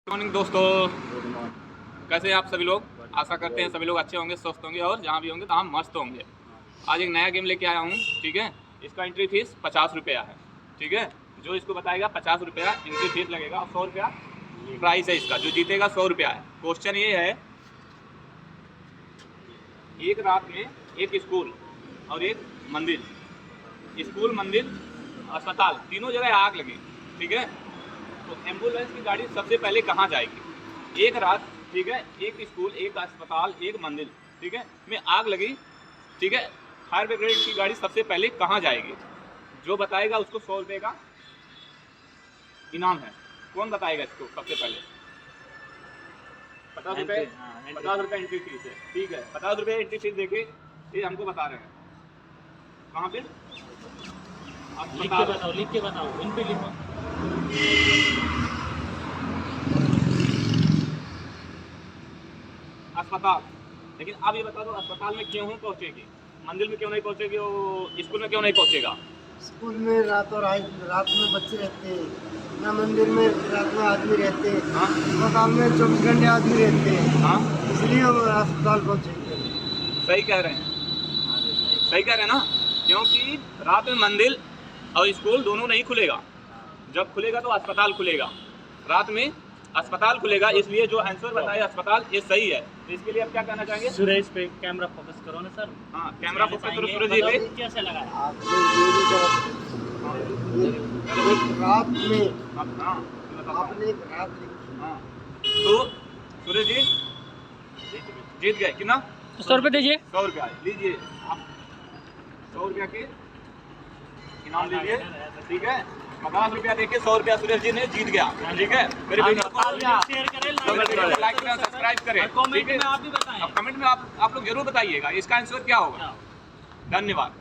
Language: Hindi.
मॉर्निंग दोस्तों, कैसे हैं आप सभी लोग। आशा करते हैं सभी लोग अच्छे होंगे, स्वस्थ होंगे और जहाँ भी होंगे तहाँ मस्त होंगे। आज एक नया गेम लेके आया हूँ, ठीक है। इसका एंट्री फीस 50 रुपया है, ठीक है। जो इसको बताएगा 50 रुपया एंट्री फीस लगेगा और 100 रुपया प्राइस है इसका। जो जीतेगा 100 रुपया है। क्वेश्चन ये है, एक रात में एक स्कूल और एक मंदिर, स्कूल मंदिर अस्पताल तीनों जगह आग लगी, ठीक है। तो एम्बुलेंस की गाड़ी सबसे पहले कहाँ जाएगी। एक रात, ठीक है, एक स्कूल, एक अस्पताल, एक मंदिर, ठीक है, में आग लगी, ठीक है। फायर ब्रिगेड की गाड़ी सबसे पहले कहाँ जाएगी। जो बताएगा उसको 100 रुपये का इनाम है। कौन बताएगा इसको सबसे पहले। 50 रुपये, 50 रुपये एंट्री फीस है, ठीक है। 50 रुपये एंट्री फीस देके ये हमको बता रहे हैं कहाँ पे। लिख के बताओ, इन पे लिखो। अस्पताल। लेकिन अब ये बता दो, अस्पताल में क्यों पहुंचेगी, मंदिर में क्यों नहीं पहुंचेगी, और स्कूल में क्यों नहीं पहुंचेगा। स्कूल में रात में बच्चे रहते हैं ना, मंदिर में रात में आदमी रहते हैं, हाँ, अस्पताल में 24 घंटे आदमी रहते हैं। हाँ, इसलिए हम अस्पताल पहुँचेंगे। सही कह रहे हैं, सही कह रहे हैं ना। क्योंकि रात में मंदिर और स्कूल दोनों नहीं खुलेगा। जब खुलेगा तो अस्पताल खुलेगा, रात में अस्पताल खुलेगा। इसलिए जो आंसर बताया अस्पताल, ये सही है। तो इसके लिए आप क्या कहना चाहेंगे। सुरेश पे कैमरा फोकस करो ना सर। हाँ, कैमरा फोकस करो सूरज जी पे। कैसे लगाया आपने ये भी एक रात में हाँ, आपने एक रात लिखी। हाँ, तो सूरज जी जीत गए कितना। 100 रुपये दीजिए। 100 रुपया लीजिए आप, 100 रुपया के इनाम लीजिए, ठीक है। 50 रुपया देके 100 रुपया सुरेश जी ने जीत गया, ठीक है। मेरे वीडियो को शेयर करें, लाइक करें, सब्सक्राइब करें, ठीक है। कमेंट में आप भी बताएं। अब कमेंट में आप लोग जरूर बताइएगा इसका आंसर क्या होगा। धन्यवाद।